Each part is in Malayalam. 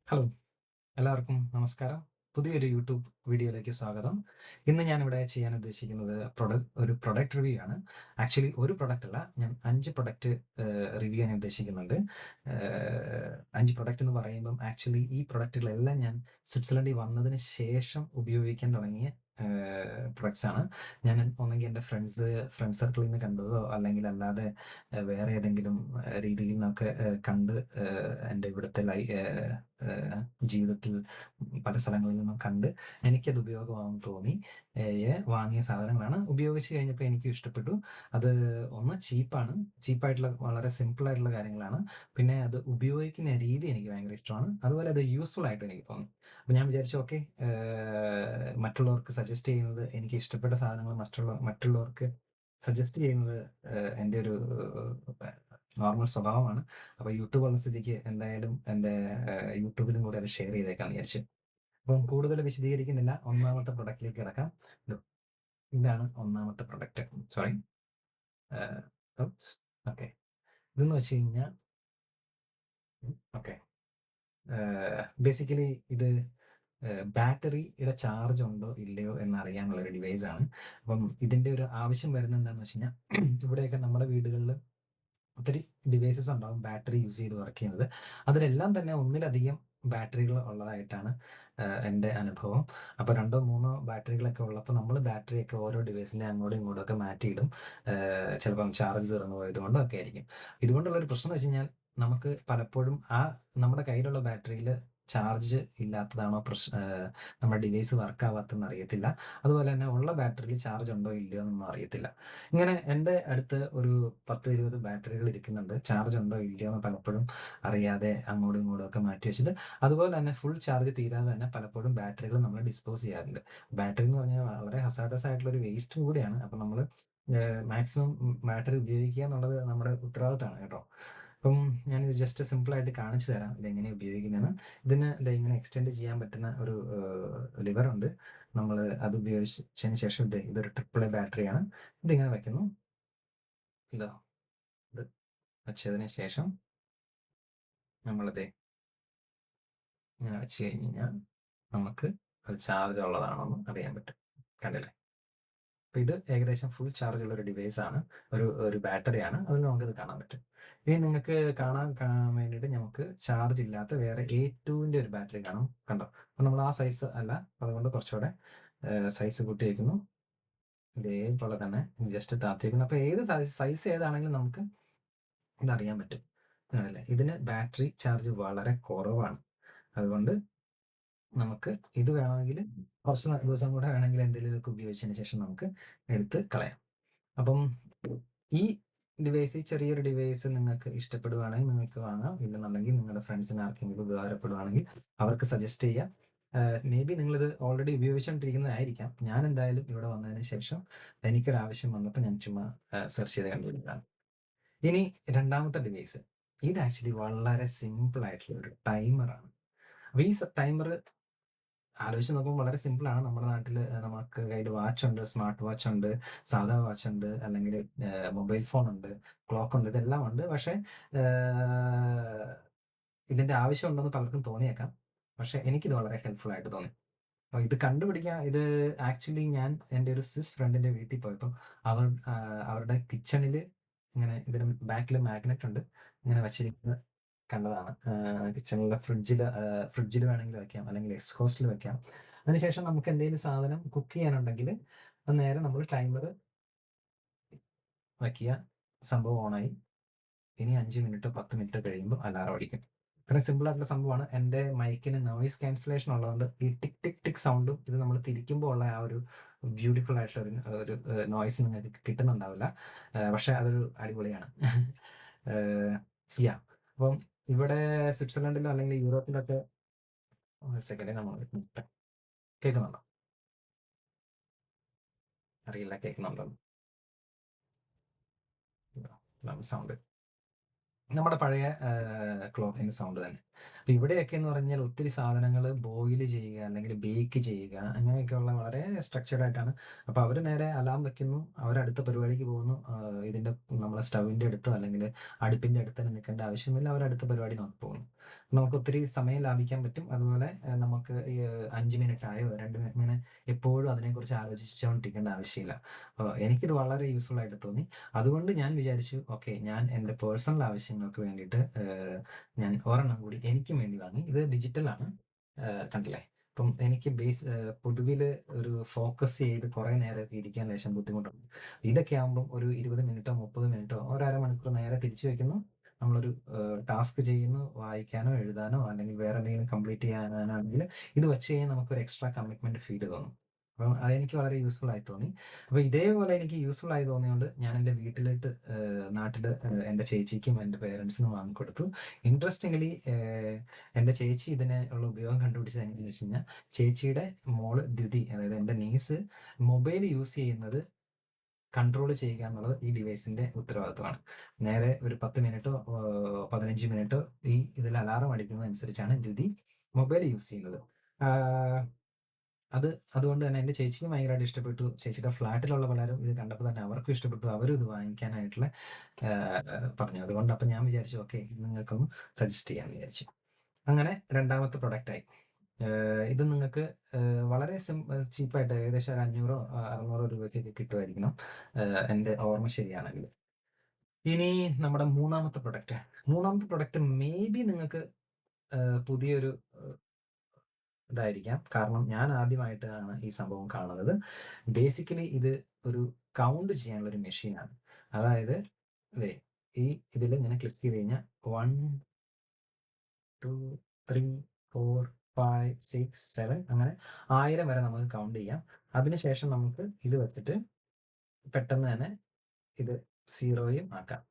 ഹലോ, എല്ലാവർക്കും നമസ്കാരം. പുതിയൊരു യൂട്യൂബ് വീഡിയോയിലേക്ക് സ്വാഗതം. ഇന്ന് ഞാനിവിടെ ചെയ്യാൻ ഉദ്ദേശിക്കുന്നത് ഒരു പ്രൊഡക്റ്റ് റിവ്യൂ ആണ്. ആക്ച്വലി ഒരു പ്രൊഡക്റ്റ് അല്ല, ഞാൻ 5 പ്രൊഡക്റ്റ് റിവ്യൂ ചെയ്യാൻ ഉദ്ദേശിക്കുന്നുണ്ട്. 5 പ്രൊഡക്റ്റ് എന്ന് പറയുമ്പം ആക്ച്വലി ഈ പ്രൊഡക്റ്റുകളെല്ലാം ഞാൻ സ്വിറ്റ്സർലൻഡിൽ വന്നതിന് ശേഷം ഉപയോഗിക്കാൻ തുടങ്ങിയ പ്രൊഡക്ട്സ് ആണ്. ഞാൻ ഒന്നെങ്കിൽ എൻ്റെ ഫ്രണ്ട് സർക്കിളിൽ നിന്ന് കണ്ടതോ അല്ലെങ്കിൽ അല്ലാതെ വേറെ ഏതെങ്കിലും രീതിയിൽ നിന്നൊക്കെ കണ്ട് എൻ്റെ ഇവിടുത്തെ ജീവിതത്തിൽ പല സ്ഥലങ്ങളിൽ നിന്നും കണ്ട് എനിക്കത് ഉപയോഗമാണെന്ന് തോന്നി വാങ്ങിയ സാധനങ്ങളാണ്. ഉപയോഗിച്ച് കഴിഞ്ഞപ്പോൾ എനിക്കും ഇഷ്ടപ്പെട്ടു. അത് ഒന്ന് ചീപ്പായിട്ടുള്ള വളരെ സിമ്പിൾ ആയിട്ടുള്ള കാര്യങ്ങളാണ്. പിന്നെ അത് ഉപയോഗിക്കുന്ന രീതി എനിക്ക് ഭയങ്കര ഇഷ്ടമാണ്. അതുപോലെ അത് യൂസ്ഫുൾ ആയിട്ടും എനിക്ക് തോന്നി. അപ്പോൾ ഞാൻ വിചാരിച്ചു ഓക്കെ, മറ്റുള്ളവർക്ക് സജസ്റ്റ് ചെയ്യുന്നത് എനിക്ക് ഇഷ്ടപ്പെട്ട സാധനങ്ങൾ മറ്റുള്ളവർക്ക് സജസ്റ്റ് ചെയ്യുന്നത് എൻ്റെ ഒരു നോർമൽ സ്വഭാവമാണ്. അപ്പോൾ യൂട്യൂബ് ഉള്ള സ്ഥിതിക്ക് എന്തായാലും എൻ്റെ യൂട്യൂബിലും കൂടെ അത് ഷെയർ ചെയ്തേക്കാന്ന് വിചാരിച്ചു. അപ്പം കൂടുതൽ വിശദീകരിക്കുന്നില്ല. ഒന്നാമത്തെ പ്രൊഡക്റ്റിലേക്ക് കിടക്കാം. ഇതാണ് ഒന്നാമത്തെ പ്രൊഡക്റ്റ്. സോറി. ഓക്കെ. ഇതെന്ന് വെച്ച് കഴിഞ്ഞാൽ ഓക്കെ, ബേസിക്കലി ഇത് ബാറ്ററിയുടെ ചാർജ് ഉണ്ടോ ഇല്ലയോ എന്നറിയാനുള്ള ഒരു ഡിവൈസ് ആണ്. അപ്പം ഇതിൻ്റെ ഒരു ആവശ്യം വരുന്നത് എന്താണെന്ന് വെച്ച് കഴിഞ്ഞാൽ ഇവിടെയൊക്കെ നമ്മുടെ വീടുകളിൽ ഒത്തിരി ഡിവൈസസ് ഉണ്ടാവും ബാറ്ററി യൂസ് ചെയ്ത് വർക്ക് ചെയ്യുന്നത്. അതിലെല്ലാം തന്നെ ഒന്നിലധികം ബാറ്ററികൾ ഉള്ളതായിട്ടാണ് എൻ്റെ അനുഭവം. അപ്പോൾ 2ഓ 3ഓ ബാറ്ററികളൊക്കെ ഉള്ളപ്പോൾ നമ്മൾ ബാറ്ററിയൊക്കെ ഓരോ ഡിവൈസിനെ അങ്ങോട്ടും ഇങ്ങോട്ടും ഒക്കെ മാറ്റിയിടും. ചിലപ്പം ചാർജ് തീർന്നു പോയത് കൊണ്ടൊക്കെ ആയിരിക്കും. ഇതുകൊണ്ടുള്ളൊരു പ്രശ്നം എന്ന് വെച്ച് കഴിഞ്ഞാൽ നമുക്ക് പലപ്പോഴും നമ്മുടെ കയ്യിലുള്ള ബാറ്ററിയിൽ ചാർജ് ഇല്ലാത്തതാണോ നമ്മുടെ ഡിവൈസ് വർക്ക് ആവാത്തതെന്ന് അറിയത്തില്ല. അതുപോലെ തന്നെ ഉള്ള ബാറ്ററിയിൽ ചാർജ് ഉണ്ടോ ഇല്ലയോ എന്നൊന്നും അറിയത്തില്ല. ഇങ്ങനെ എൻ്റെ അടുത്ത് ഒരു 10-20 ബാറ്ററികൾ ഇരിക്കുന്നുണ്ട്. ചാർജ് ഉണ്ടോ ഇല്ലയോ എന്ന് പലപ്പോഴും അറിയാതെ അങ്ങോട്ടും ഇങ്ങോട്ടും ഒക്കെ മാറ്റി വെച്ചിട്ട്, അതുപോലെ തന്നെ ഫുൾ ചാർജ് തീരാതെ തന്നെ പലപ്പോഴും ബാറ്ററികൾ നമ്മൾ ഡിസ്പോസ് ചെയ്യാറുണ്ട്. ബാറ്ററി എന്ന് പറഞ്ഞാൽ വളരെ ഹസാർഡസ് ആയിട്ടുള്ള ഒരു വേസ്റ്റും കൂടിയാണ്. അപ്പം നമ്മൾ മാക്സിമം ബാറ്ററി ഉപയോഗിക്കുക എന്നുള്ളത് നമ്മുടെ ഉത്തരവാദിത്തമാണ് കേട്ടോ. അപ്പം ഞാനിത് ജസ്റ്റ് സിമ്പിളായിട്ട് കാണിച്ചു തരാം ഇതെങ്ങനെ ഉപയോഗിക്കുന്നതെന്ന്. ഇതിന് ഇങ്ങനെ എക്സ്റ്റെൻഡ് ചെയ്യാൻ പറ്റുന്ന ഒരു ലിവറുണ്ട്. നമ്മൾ അത് ഉപയോഗിച്ചതിന് ശേഷം ഇതൊരു AAA ബാറ്ററിയാണ്. ഇതിങ്ങനെ വെക്കുന്നു. ഇതാ ഇത് വെച്ചതിന് ശേഷം നമ്മളിത് ഇങ്ങനെ വെച്ച് കഴിഞ്ഞാൽ നമുക്ക് അത് ചാർജ് ഉള്ളതാണോന്ന് അറിയാൻ പറ്റും. കണ്ടില്ലേ? അപ്പോൾ ഇത് ഏകദേശം ഫുൾ ചാർജ് ഉള്ള ഒരു ഡിവൈസ് ആണ്. ഒരു ബാറ്ററിയാണ്. അതിൽ നമുക്കിത് കാണാൻ പറ്റും. ഇനി നിങ്ങൾക്ക് കാണാൻ വേണ്ടിയിട്ട് നമുക്ക് ചാർജ് ഇല്ലാത്ത വേറെ A2ൻ്റെ ഒരു ബാറ്ററി കാണും. കണ്ടോ? അപ്പോൾ നമ്മൾ ആ സൈസ് അല്ല. അതുകൊണ്ട് കുറച്ചുകൂടെ സൈസ് കൂട്ടി വയ്ക്കുന്നു. ഇതേപോലെ തന്നെ ജസ്റ്റ് താഴ്ത്തി വയ്ക്കുന്നു. അപ്പോൾ ഏത് സൈസ് ഏതാണെങ്കിലും നമുക്ക് ഇതറിയാൻ പറ്റും. ആണല്ലേ? ഇതിന് ബാറ്ററി ചാർജ് വളരെ കുറവാണ്. അതുകൊണ്ട് നമുക്ക് ഇത് വേണമെങ്കിൽ കുറച്ച് ദിവസം കൂടെ വേണമെങ്കിൽ എന്തെങ്കിലുമൊക്കെ ഉപയോഗിച്ചതിന് ശേഷം നമുക്ക് എടുത്ത് കളയാം. അപ്പം ഈ ഡിവൈസ്, ഈ ചെറിയൊരു ഡിവൈസ് നിങ്ങൾക്ക് ഇഷ്ടപ്പെടുവാണെങ്കിൽ നിങ്ങൾക്ക് വാങ്ങാം. ഇല്ലെന്നുണ്ടെങ്കിൽ നിങ്ങളുടെ ഫ്രണ്ട്സിന് ആർക്കെങ്കിലും ഉപകാരപ്പെടുവാണെങ്കിൽ അവർക്ക് സജസ്റ്റ് ചെയ്യാം. മേ ബി നിങ്ങളിത് ഓൾറെഡി ഉപയോഗിച്ചുകൊണ്ടിരിക്കുന്നതായിരിക്കാം. ഞാൻ എന്തായാലും ഇവിടെ വന്നതിന് ശേഷം എനിക്കൊരാവശ്യം വന്നപ്പോൾ ഞാൻ ചുമ്മാ സെർച്ച് ചെയ്ത് കണ്ടുപിടിച്ചതാണ്. ഇനി രണ്ടാമത്തെ ഡിവൈസ്. ഇത് ആക്ച്വലി വളരെ സിമ്പിൾ ആയിട്ടുള്ള ഒരു ടൈമറാണ്. അപ്പോൾ ഈ ടൈമർ ആലോചിച്ച് നോക്കുമ്പോൾ വളരെ സിമ്പിളാണ്. നമ്മുടെ നാട്ടിൽ നമുക്ക് കയ്യിൽ വാച്ചുണ്ട്, സ്മാർട്ട് വാച്ചുണ്ട്, സാധാ വാച്ചുണ്ട്, അല്ലെങ്കിൽ മൊബൈൽ ഫോണുണ്ട്, ക്ലോക്കുണ്ട്, ഇതെല്ലാം ഉണ്ട്. പക്ഷേ ഇതിൻ്റെ ആവശ്യമുണ്ടെന്ന് പലർക്കും തോന്നിയേക്കാം. പക്ഷേ എനിക്കിത് വളരെ ഹെൽപ്ഫുൾ ആയിട്ട് തോന്നി. അപ്പോൾ ഇത് കണ്ടുപിടിക്കാൻ ആക്ച്വലി ഞാൻ എൻ്റെ ഒരു സ്വിസ് ഫ്രണ്ടിൻ്റെ വീട്ടിൽ പോയപ്പോൾ അവരുടെ കിച്ചണിൽ ഇങ്ങനെ ഇതിന് ബാക്കിൽ മാഗ്നറ്റ് ഉണ്ട്. ഇങ്ങനെ വച്ചിരിക്കുന്നത് കണ്ടതാണ്. കിച്ചണിലെ ഫ്രിഡ്ജിൽ വേണമെങ്കിൽ വെക്കാം, അല്ലെങ്കിൽ എക്സ്ഹോസ്റ്റിൽ വെക്കാം. അതിനുശേഷം നമുക്ക് എന്തെങ്കിലും സാധനം കുക്ക് ചെയ്യാനുണ്ടെങ്കിൽ അത് നേരെ നമ്മൾ ടൈമർ വയ്ക്കുക. സംഭവം ഓണായി. ഇനി 5 മിനിറ്റോ 10 മിനിറ്റോ കഴിയുമ്പോൾ അലാറം അടിക്കും. ഇത്രയും സിമ്പിൾ ആയിട്ടുള്ള സംഭവമാണ്. എൻ്റെ മൈക്കിന് നോയിസ് ക്യാൻസലേഷൻ ഉള്ളതുകൊണ്ട് ഈ ടിക് ടിക് ടിക് സൗണ്ടും ഇത് നമ്മൾ തിരിക്കുമ്പോൾ ഉള്ള ആ ഒരു ബ്യൂട്ടിഫുൾ ആയിട്ടുള്ള ഒരു നോയ്സ് നിങ്ങൾക്ക് കിട്ടുന്നുണ്ടാവില്ല. പക്ഷേ അതൊരു അടിപൊളിയാണ്. ചെയ്യാം. അപ്പം ഇവിടെ സ്വിറ്റ്സർലൻഡിലോ അല്ലെങ്കിൽ യൂറോപ്പിലൊക്കെ ഒരു സെക്കൻഡ് നമ്മൾ കേൾക്കുന്നുണ്ടോ? അറിയില്ല കേൾക്കുന്നുണ്ടോ? ഇതാണ് സൗണ്ട്. നമ്മുടെ പഴയ ക്ലോക്കിൻ്റെ സൗണ്ട് തന്നെ. അപ്പൊ ഇവിടെയൊക്കെ എന്ന് പറഞ്ഞാൽ ഒത്തിരി സാധനങ്ങൾ ബോയിൽ ചെയ്യുക അല്ലെങ്കിൽ ബേക്ക് ചെയ്യുക അങ്ങനെയൊക്കെയുള്ള വളരെ സ്ട്രക്ചർഡ് ആയിട്ടാണ്. അപ്പൊ അവർ നേരെ അലാം വെക്കുന്നു, അവരടുത്ത പരിപാടിക്ക് പോകുന്നു. ഇതിന്റെ നമ്മളെ സ്റ്റവിന്റെ അടുത്തോ അല്ലെങ്കിൽ അടുപ്പിന്റെ അടുത്ത് തന്നെ നിൽക്കേണ്ട ആവശ്യമൊന്നുമില്ല, അവരടുത്ത പരിപാടി നോക്കി പോകുന്നു. നമുക്ക് ഒത്തിരി സമയം ലാഭിക്കാൻ പറ്റും. അതുപോലെ നമുക്ക് ഈ 5 മിനിറ്റ് ആയോ 2 മിനിറ്റ് ഇങ്ങനെ എപ്പോഴും അതിനെക്കുറിച്ച് ആലോചിച്ചുകൊണ്ടിരിക്കേണ്ട ആവശ്യമില്ല. അപ്പോൾ എനിക്കിത് വളരെ യൂസ്ഫുൾ ആയിട്ട് തോന്നി. അതുകൊണ്ട് ഞാൻ വിചാരിച്ചു, ഓക്കെ, ഞാൻ എൻ്റെ പേഴ്സണൽ ആവശ്യങ്ങൾക്ക് വേണ്ടിയിട്ട് ഞാൻ ഒരെണ്ണം കൂടി എനിക്കും വേണ്ടി വാങ്ങി. ഇത് ഡിജിറ്റലാണ്, കണ്ടില്ലേ. അപ്പം എനിക്ക് പൊതുവിൽ ഒരു ഫോക്കസ് ചെയ്ത് കുറേ നേരം ഇരിക്കാൻ ലേശം ബുദ്ധിമുട്ടുണ്ട്. ഇതൊക്കെ ആകുമ്പം ഒരു 20 മിനിറ്റോ 30 മിനിറ്റോ ഒരമണിക്കൂർ നേരെ തിരിച്ചു വെക്കുന്നു, നമ്മളൊരു ടാസ്ക് ചെയ്യുന്നു, വായിക്കാനോ എഴുതാനോ അല്ലെങ്കിൽ വേറെ എന്തെങ്കിലും കംപ്ലീറ്റ് ചെയ്യാനാണെങ്കിൽ ഇത് വെച്ച് കഴിഞ്ഞാൽ നമുക്കൊരു എക്സ്ട്രാ കമ്മിറ്റ്മെന്റ് ഫീൽ തോന്നും. അപ്പം അതെനിക്ക് വളരെ യൂസ്ഫുൾ ആയി തോന്നി. അപ്പോൾ ഇതേപോലെ എനിക്ക് യൂസ്ഫുൾ ആയി തോന്നിയതുകൊണ്ട് ഞാൻ എൻ്റെ വീട്ടിലിട്ട് നാട്ടിൽ എൻ്റെ ചേച്ചിക്കും എൻ്റെ പേരൻസിനും വാങ്ങിക്കൊടുത്തു. ഇൻട്രസ്റ്റിംഗ്ലി എൻ്റെ ചേച്ചി ഇതിന് ഉള്ള ഉപയോഗം കണ്ടുപിടിച്ചത് എങ്ങനെയാണെന്ന് വെച്ച് കഴിഞ്ഞാൽ, ചേച്ചിയുടെ മോള് ദ്യുതി, അതായത് എൻ്റെ നീസ്, മൊബൈൽ യൂസ് ചെയ്യുന്നത് കൺട്രോൾ ചെയ്യുക എന്നുള്ളത് ഈ ഡിവൈസിന്റെ ഉത്തരവാദിത്വമാണ്. നേരെ ഒരു 10 മിനിറ്റോ 15 മിനിറ്റോ ഇതിൽ അലാറം അടിക്കുന്നതനുസരിച്ചാണ് ദ്യുതി മൊബൈൽ യൂസ് ചെയ്യുന്നത്. അതുകൊണ്ട് തന്നെ എൻ്റെ ചേച്ചിക്കും ഭയങ്കരമായിട്ട് ഇഷ്ടപ്പെട്ടു. ചേച്ചിയുടെ ഫ്ലാറ്റിലുള്ള പലരും ഇത് കണ്ടപ്പോൾ തന്നെ അവർക്കും ഇഷ്ടപ്പെട്ടു. അവരും ഇത് വാങ്ങിക്കാനായിട്ടുള്ള പറഞ്ഞു. അതുകൊണ്ട് അപ്പം ഞാൻ വിചാരിച്ചു, ഓക്കെ, നിങ്ങൾക്കൊന്ന് സജസ്റ്റ് ചെയ്യാമെന്ന് വിചാരിച്ചു. അങ്ങനെ രണ്ടാമത്തെ പ്രൊഡക്റ്റായി. ഇത് നിങ്ങൾക്ക് വളരെ ചീപ്പായിട്ട് ഏകദേശം ഒരു 500-600 രൂപയ്ക്കൊക്കെ കിട്ടുമായിരിക്കണം, എൻ്റെ ഓർമ്മ ശരിയാണെങ്കിൽ. ഇനി നമ്മുടെ മൂന്നാമത്തെ പ്രൊഡക്റ്റ് മേ ബി നിങ്ങൾക്ക് പുതിയൊരു ഇതായിരിക്കാം. കാരണം ഞാൻ ആദ്യമായിട്ടാണ് ഈ സംഭവം കാണുന്നത്. ബേസിക്കലി ഇത് ഒരു കൗണ്ട് ചെയ്യാനുള്ള ഒരു മെഷീനാണ്. അതായത് ഇതിൽ ഇങ്ങനെ ക്ലിക്ക് ചെയ്ത് കഴിഞ്ഞാൽ 1, 2, 3, 4, 5, 6, 7 അങ്ങനെ 1000 വരെ നമുക്ക് കൗണ്ട് ചെയ്യാം. അതിനുശേഷം നമുക്ക് ഇത് വെച്ചിട്ട് പെട്ടെന്ന് തന്നെ ഇത് 0യും ആക്കാം.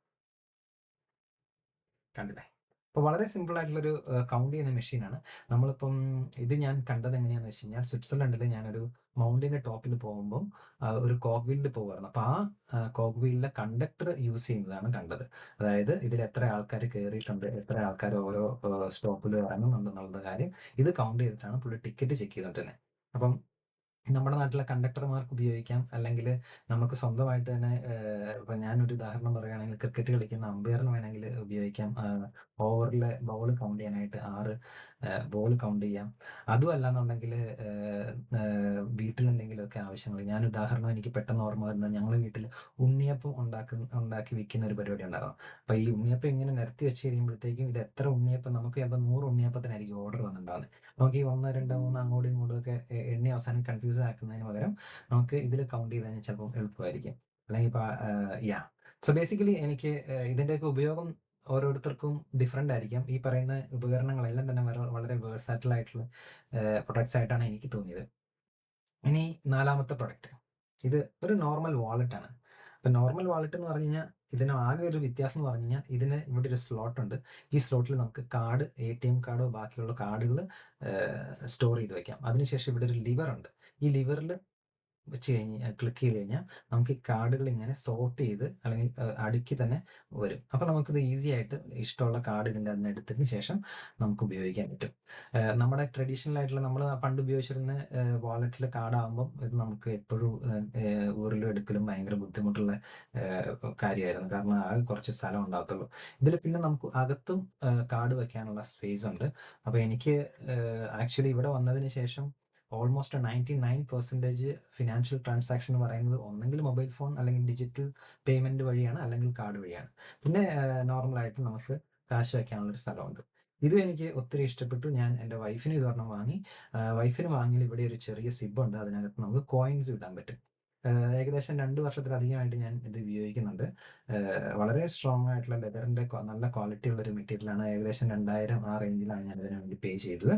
കണ്ടില്ലേ? അപ്പോൾ വളരെ സിമ്പിൾ ആയിട്ടുള്ളൊരു കൗണ്ട് ചെയ്യുന്ന മെഷീനാണ്. നമ്മളിപ്പം ഇത് ഞാൻ കണ്ടത് എങ്ങനെയാണെന്ന് വെച്ച് കഴിഞ്ഞാൽ, സ്വിറ്റ്സർലൻഡിൽ ഞാനൊരു മൗണ്ടിന്റെ ടോപ്പിൽ പോകുമ്പോൾ ഒരു കോക്ക് വീലിൽ പോകുമായിരുന്നു. അപ്പോൾ ആ കോക്ക് വീലിലെ കണ്ടക്ടർ യൂസ് ചെയ്യുന്നതാണ് കണ്ടത്. അതായത് ഇതിൽ എത്ര ആൾക്കാർ കയറിയിട്ടുണ്ട്, എത്ര ആൾക്കാർ ഓരോ സ്റ്റോപ്പിൽ ഇറങ്ങുന്നുണ്ടെന്നുള്ള കാര്യം ഇത് കൗണ്ട് ചെയ്തിട്ടാണ് പുള്ളി ടിക്കറ്റ് ചെക്ക് ചെയ്തുകൊണ്ടിരുന്നത്. അപ്പം നമ്മുടെ നാട്ടിലെ കണ്ടക്ടർമാർക്ക് ഉപയോഗിക്കാം, അല്ലെങ്കിൽ നമുക്ക് സ്വന്തമായിട്ട് തന്നെ ഇപ്പം ഞാനൊരു ഉദാഹരണം പറയുകയാണെങ്കിൽ ക്രിക്കറ്റ് കളിക്കുന്ന അമ്പയറിന് വേണമെങ്കിൽ ഉപയോഗിക്കാം. ഓവറിലെ ബോൾ കൗണ്ട് ചെയ്യാനായിട്ട് 6 ബോൾ കൗണ്ട് ചെയ്യാം. അതും അല്ലാന്നുണ്ടെങ്കിൽ വീട്ടിലെന്തെങ്കിലുമൊക്കെ ആവശ്യങ്ങൾ, ഞാൻ ഉദാഹരണം എനിക്ക് പെട്ടെന്ന് ഓർമ്മ വരുന്നത്, ഞങ്ങൾ വീട്ടിൽ ഉണ്ണിയപ്പം ഉണ്ടാക്കി വിൽക്കുന്ന ഒരു പരിപാടി ഉണ്ടായിരുന്നു. അപ്പോൾ ഈ ഉണ്ണിയപ്പം ഇങ്ങനെ നിരത്തി വെച്ച് കഴിയുമ്പോഴത്തേക്കും ഇത് എത്ര ഉണ്ണിയപ്പം, നമുക്ക് ചിലപ്പോൾ 100 ഉണ്ണിയപ്പത്തിനായിരിക്കും ഓർഡർ വന്നിട്ടുണ്ടാകുന്നത്. നമുക്ക് ഈ 1, 2, 3 അങ്ങോട്ടും ഇങ്ങോട്ടും ഒക്കെ എണ്ണി അവസാനം കൺഫ്യൂസ് ആക്കുന്നതിന് പകരം നമുക്ക് ഇതിൽ കൗണ്ട് ചെയ്ത് കഴിഞ്ഞാൽ ചിലപ്പോൾ എളുപ്പമായിരിക്കും. അല്ലെങ്കിൽ സോ ബേസിക്കലി എനിക്ക് ഇതിൻ്റെയൊക്കെ ഉപയോഗം ഓരോരുത്തർക്കും ഡിഫറെൻ്റ് ആയിരിക്കാം. ഈ പറയുന്ന ഉപകരണങ്ങളെല്ലാം തന്നെ വളരെ വേഴ്സാറ്റൽ ആയിട്ടുള്ള പ്രൊഡക്ട്സ് ആയിട്ടാണ് എനിക്ക് തോന്നിയത്. ഇനി നാലാമത്തെ പ്രൊഡക്റ്റ്, ഇത് ഒരു നോർമൽ വാളറ്റ് ആണ്. അപ്പം നോർമൽ വാളറ്റ് എന്ന് പറഞ്ഞു കഴിഞ്ഞാൽ ഇതിന് ആകെ ഒരു വ്യത്യാസം എന്ന് പറഞ്ഞു കഴിഞ്ഞാൽ, ഇതിന് ഇവിടെ ഒരു സ്ലോട്ട് ഉണ്ട്. ഈ സ്ലോട്ടിൽ നമുക്ക് കാർഡ്, ATM കാർഡോ ബാക്കിയുള്ള കാർഡുകൾ സ്റ്റോർ ചെയ്ത് വെക്കാം. അതിനുശേഷം ഇവിടെ ഒരു ലിവർ ഉണ്ട്. ഈ ലിവറിൽ ക്ലിക്ക് ചെയ്ത് കഴിഞ്ഞാൽ നമുക്ക് ഈ കാർഡുകൾ ഇങ്ങനെ സോർട്ട് ചെയ്ത് അല്ലെങ്കിൽ അടുക്കി തന്നെ വരും. അപ്പോൾ നമുക്കിത് ഈസി ആയിട്ട് ഇഷ്ടമുള്ള കാർഡ് ഇതിൻ്റെ അതിന് എടുത്തതിന് ശേഷം നമുക്ക് ഉപയോഗിക്കാൻ പറ്റും. നമ്മുടെ ട്രഡീഷണൽ ആയിട്ടുള്ള നമ്മൾ പണ്ട് ഉപയോഗിച്ചിരുന്ന വാലറ്റിലെ കാർഡാകുമ്പം ഇത് നമുക്ക് എപ്പോഴും ഊരിലും എടുക്കലും ഭയങ്കര ബുദ്ധിമുട്ടുള്ള കാര്യമായിരുന്നു. കാരണം ആകെ കുറച്ച് സ്ഥലം ഉണ്ടാകത്തുള്ളൂ. ഇതിൽ പിന്നെ നമുക്ക് അകത്തും കാർഡ് വെക്കാനുള്ള സ്പേസ് ഉണ്ട്. അപ്പോൾ എനിക്ക് ആക്ച്വലി ഇവിടെ വന്നതിന് ശേഷം ഓൾമോസ്റ്റ് 99% ഫിനാൻഷ്യൽ ട്രാൻസാക്ഷൻ എന്ന് പറയുന്നത് ഒന്നെങ്കിൽ മൊബൈൽ ഫോൺ അല്ലെങ്കിൽ ഡിജിറ്റൽ പേയ്മെന്റ് വഴിയാണ്, അല്ലെങ്കിൽ കാർഡ് വഴിയാണ്. പിന്നെ നോർമലായിട്ട് നമുക്ക് കാശ് വയ്ക്കാനുള്ളൊരു സ്ഥലമുണ്ട്. ഇതും എനിക്ക് ഒത്തിരി ഇഷ്ടപ്പെട്ടു. ഞാൻ എൻ്റെ വൈഫിന് ഇത് ഒരെണ്ണം വാങ്ങി. വൈഫിന് വാങ്ങിയാൽ ഇവിടെ ഒരു ചെറിയ സിബുണ്ട്, അതിനകത്ത് നമുക്ക് കോയിൻസ് ഇടാൻ പറ്റും. ഏകദേശം 2 വർഷത്തിലധികമായിട്ട് ഞാൻ ഇത് ഉപയോഗിക്കുന്നുണ്ട്. വളരെ സ്ട്രോങ് ആയിട്ടുള്ള ലെതറിൻ്റെ നല്ല ക്വാളിറ്റി ഉള്ളൊരു മെറ്റീരിയലാണ്. ഏകദേശം 2000 ആ റേഞ്ചിലാണ് ഞാൻ ഇതിന് വേണ്ടി പേ ചെയ്തത്.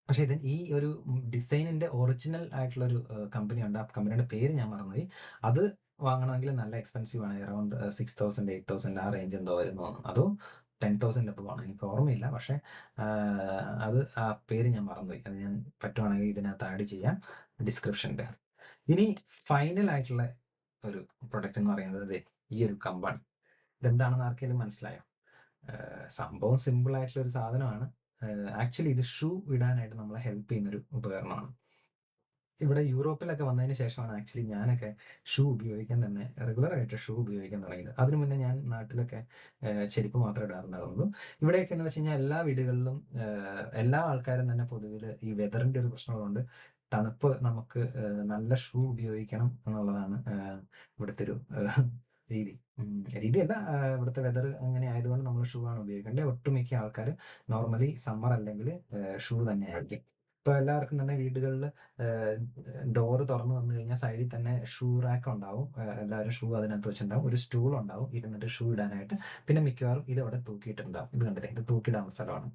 പക്ഷേ ഈ ഒരു ഡിസൈനിന്റെ ഒറിജിനൽ ആയിട്ടുള്ളൊരു കമ്പനിയുണ്ട്. ആ കമ്പനിയുടെ പേര് ഞാൻ മറന്നുപോയി. അത് വാങ്ങണമെങ്കിൽ നല്ല എക്സ്പെൻസീവ് ആണ്. അറൗണ്ട് 6000, 8000 ആ റേഞ്ച് എന്തോ വരുമെന്ന് തോന്നുന്നു. അതോ 10,000 എബോവ് ആണ്, എനിക്ക് ഓർമ്മയില്ല. പക്ഷേ ആ പേര് ഞാൻ മറന്നുപോയി. അത് ഞാൻ പറ്റുവാണെങ്കിൽ ഇതിനകത്ത് ആഡ് ചെയ്യാം ഡിസ്ക്രിപ്ഷനിൽ. ഇനി ഫൈനൽ ആയിട്ടുള്ള ഒരു പ്രൊഡക്റ്റ് എന്ന് പറയുന്നത് ഈ ഒരു കമ്പാണ്. ഇതെന്താണെന്ന് ആർക്കെങ്കിലും മനസ്സിലായോ? സംഭവം സിമ്പിൾ ആയിട്ടുള്ള ഒരു സാധനമാണ്. ആക്ച്വലി ഇത് ഷൂ ഇടാനായിട്ട് നമ്മളെ ഹെൽപ്പ് ചെയ്യുന്നൊരു ഉപകരണമാണ്. ഇവിടെ യൂറോപ്പിലൊക്കെ വന്നതിന് ശേഷമാണ് ആക്ച്വലി ഞാനൊക്കെ ഷൂ ഉപയോഗിക്കാൻ തന്നെ റെഗുലറായിട്ട് ഷൂ ഉപയോഗിക്കാൻ തുടങ്ങിയത്. അതിനു മുന്നേ ഞാൻ നാട്ടിലൊക്കെ ചെരുപ്പ് മാത്രമേ ഇടാറുണ്ടായിരുന്നുള്ളൂ. ഇവിടെയൊക്കെ എന്ന് വെച്ച് കഴിഞ്ഞാൽ എല്ലാ വീടുകളിലും എല്ലാ ആൾക്കാരും തന്നെ പൊതുവിൽ ഈ വെതറിൻ്റെ ഒരു പ്രശ്നമുള്ളതുകൊണ്ട് തണുപ്പ് നമുക്ക് നല്ല ഷൂ ഉപയോഗിക്കണം എന്നുള്ളതാണ് ഇവിടുത്തെ ഒരു രീതി. രീതിയല്ല, ഇവിടുത്തെ വെതർ അങ്ങനെ ആയതുകൊണ്ട് നമ്മൾ ഷൂ ആണ് ഉപയോഗിക്കേണ്ടത്. ഒട്ടുമിക്ക ആൾക്കാർ നോർമലി സമ്മർ അല്ലെങ്കിൽ ഷൂ തന്നെ ആയിരിക്കും. ഇപ്പോൾ എല്ലാവർക്കും തന്നെ വീടുകളിൽ ഡോറ് തുറന്നു വന്നു കഴിഞ്ഞാൽ സൈഡിൽ തന്നെ ഷൂ റാക്ക് ഉണ്ടാവും. എല്ലാവരും ഷൂ അതിനകത്ത് വെച്ചിട്ടുണ്ടാവും. ഒരു സ്റ്റൂൾ ഉണ്ടാവും ഇരുന്നിട്ട് ഷൂ ഇടാനായിട്ട്. പിന്നെ മിക്കവാറും ഇത് അവിടെ തൂക്കിയിട്ടുണ്ടാവും. ഇത് കണ്ടില്ലേ, ഇത് തൂക്കിയിടാനുള്ള സ്ഥലമാണ്.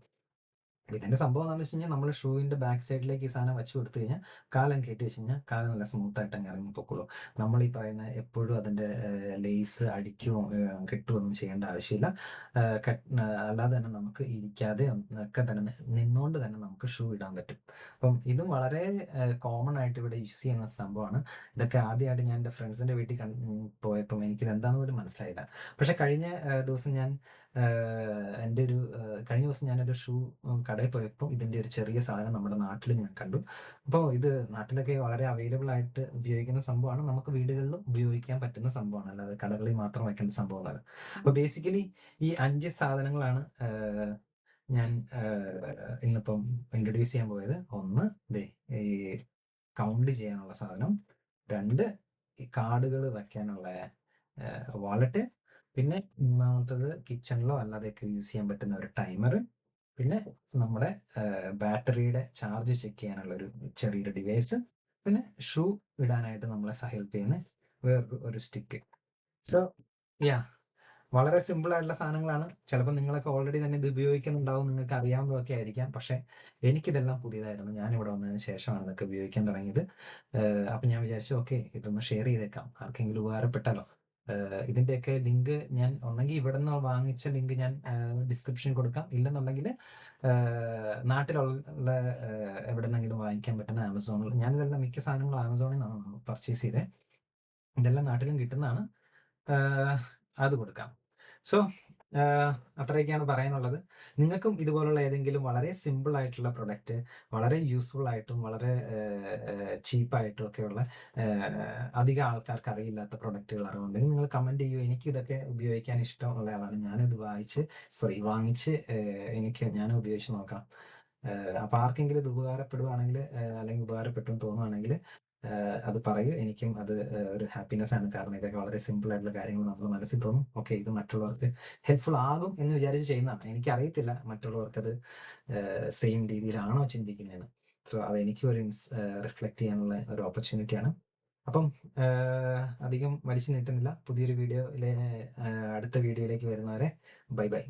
ഇതിന്റെ സംഭവം എന്താണെന്ന് വെച്ച് കഴിഞ്ഞാൽ നമ്മൾ ഷൂവിന്റെ ബാക്ക് സൈഡിലേക്ക് ഈ സാധനം വെച്ച് കൊടുത്തു കഴിഞ്ഞാൽ കാലം കയറ്റി വെച്ച് കഴിഞ്ഞാൽ കാലം നല്ല സ്മൂത്ത് ആയിട്ട് അങ്ങ് ഇറങ്ങി പൊക്കോളൂ. നമ്മൾ ഈ പറയുന്ന എപ്പോഴും അതിന്റെ ലേസ് അടിക്കുകയോ കെട്ടുകയൊന്നും ചെയ്യേണ്ട ആവശ്യമില്ല. അല്ലാതെ തന്നെ നമുക്ക് ഇരിക്കാതെ ഒക്കെ തന്നെ നിന്നുകൊണ്ട് തന്നെ നമുക്ക് ഷൂ ഇടാൻ പറ്റും. അപ്പം ഇതും വളരെ കോമൺ ആയിട്ട് ഇവിടെ യൂസ് ചെയ്യുന്ന സംഭവമാണ്. ഇതൊക്കെ ആദ്യമായിട്ട് ഞാൻ എൻ്റെ ഫ്രണ്ട്സിന്റെ വീട്ടിൽ പോയപ്പം എനിക്കിത് എന്താണെന്ന് പോലും മനസ്സിലായില്ല. പക്ഷെ കഴിഞ്ഞ ദിവസം ഞാൻ എൻ്റെ ഒരു കഴിഞ്ഞ ദിവസം ഞാനൊരു ഷൂ കടയിൽ പോയപ്പോൾ ഇതിൻ്റെ ഒരു ചെറിയ സാധനം നമ്മുടെ നാട്ടിൽ ഞാൻ കണ്ടു. അപ്പോൾ ഇത് നാട്ടിലൊക്കെ വളരെ അവൈലബിൾ ആയിട്ട് ഉപയോഗിക്കുന്ന സംഭവമാണ്. നമുക്ക് വീടുകളിലും ഉപയോഗിക്കാൻ പറ്റുന്ന സംഭവമാണ്, അല്ലാതെ കടകളിൽ മാത്രം വയ്ക്കേണ്ട സംഭവമല്ല. അപ്പോൾ ബേസിക്കലി ഈ 5 സാധനങ്ങളാണ് ഞാൻ ഇന്നിപ്പം ഇൻട്രൊഡ്യൂസ് ചെയ്യാൻ പോയത്. ഒന്ന് ഈ കൗണ്ട് ചെയ്യാനുള്ള സാധനം, 2 ഈ കാർഡുകൾ വയ്ക്കാനുള്ള വാലറ്റ്, പിന്നെ മൂന്നാമത്തത് കിച്ചണിലോ അല്ലാതെയൊക്കെ യൂസ് ചെയ്യാൻ പറ്റുന്ന ഒരു ടൈമർ, പിന്നെ നമ്മുടെ ബാറ്ററിയുടെ ചാർജ് ചെക്ക് ചെയ്യാനുള്ള ഒരു ചെറിയൊരു ഡിവൈസ്, പിന്നെ ഷൂ ഇടാനായിട്ട് നമ്മളെ ഹെൽപ്പ് ചെയ്യുന്ന വേറൊരു സ്റ്റിക്ക്. സോ യാ, വളരെ സിമ്പിൾ ആയിട്ടുള്ള സാധനങ്ങളാണ്. ചിലപ്പോൾ നിങ്ങളൊക്കെ ഓൾറെഡി തന്നെ ഇത് ഉപയോഗിക്കുന്നുണ്ടാവും, നിങ്ങൾക്ക് അറിയാവുന്നതൊക്കെ ആയിരിക്കാം. പക്ഷെ എനിക്കിതെല്ലാം പുതിയതായിരുന്നു. ഞാനിവിടെ വന്നതിന് ശേഷമാണ് ഇതൊക്കെ ഉപയോഗിക്കാൻ തുടങ്ങിയത്. അപ്പം ഞാൻ വിചാരിച്ചു ഓക്കെ, ഇതൊന്ന് ഷെയർ ചെയ്തേക്കാം, ആർക്കെങ്കിലും ഉപകാരപ്പെട്ടാലോ. ഇതിൻ്റെയൊക്കെ ലിങ്ക് ഞാൻ ഒന്നെങ്കിൽ ഇവിടെ നിന്ന് വാങ്ങിച്ച ലിങ്ക് ഞാൻ ഡിസ്ക്രിപ്ഷനിൽ കൊടുക്കാം, ഇല്ലെന്നുണ്ടെങ്കിൽ നാട്ടിലുള്ള എവിടെന്നെങ്കിലും വാങ്ങിക്കാൻ പറ്റുന്ന ആമസോണിൽ, ഞാനിതെല്ലാം മിക്ക സാധനങ്ങളും ആമസോണിൽ നിന്നാണ് പർച്ചേസ് ചെയ്തത്. ഇതെല്ലാം നാട്ടിലും കിട്ടുന്നതാണ്, അത് കൊടുക്കാം. സോ അത്രയൊക്കെയാണ് പറയാനുള്ളത്. നിങ്ങൾക്കും ഇതുപോലുള്ള ഏതെങ്കിലും വളരെ സിമ്പിൾ ആയിട്ടുള്ള പ്രൊഡക്റ്റ്, വളരെ യൂസ്ഫുൾ ആയിട്ടും വളരെ ചീപ്പായിട്ടും ഒക്കെയുള്ള അധികം ആൾക്കാർക്ക് അറിയില്ലാത്ത പ്രൊഡക്റ്റുകൾ അറിവുണ്ടെങ്കിൽ നിങ്ങൾ കമൻറ്റ് ചെയ്യൂ. എനിക്ക് ഇതൊക്കെ ഉപയോഗിക്കാൻ ഇഷ്ടമുള്ള ആളാണ്. ഞാനിത് വാങ്ങിച്ച് ഞാനും ഉപയോഗിച്ച് നോക്കാം. അപ്പോൾ ആർക്കെങ്കിലും ഇത് ഉപകാരപ്പെടുവാണെങ്കിൽ അല്ലെങ്കിൽ ഉപകാരപ്പെട്ടു എന്ന് തോന്നുവാണെങ്കിൽ അത് പറയൂ. എനിക്കും അത് ഒരു ഹാപ്പിനെസ് ആണ്. കാരണം ഇതൊക്കെ വളരെ സിമ്പിൾ ആയിട്ടുള്ള കാര്യങ്ങൾ നമ്മൾ മനസ്സിൽ തോന്നും. ഓക്കെ, ഇത് മറ്റുള്ളവർക്ക് ഹെൽപ്ഫുൾ ആകും എന്ന് വിചാരിച്ച് ചെയ്യുന്നതാണ്. എനിക്കറിയത്തില്ല മറ്റുള്ളവർക്കത് സെയിം രീതിയിലാണോ ചിന്തിക്കുന്നതെന്ന്. സോ അതെനിക്കും ഒരു റിഫ്ലക്റ്റ് ചെയ്യാനുള്ള ഒരു ഓപ്പർച്യൂണിറ്റിയാണ്. അപ്പം അധികം വലിച്ചു നീട്ടുന്നില്ല. പുതിയൊരു വീഡിയോയിലെ അടുത്ത വീഡിയോയിലേക്ക് വരുന്നവരെ ബൈ ബൈ.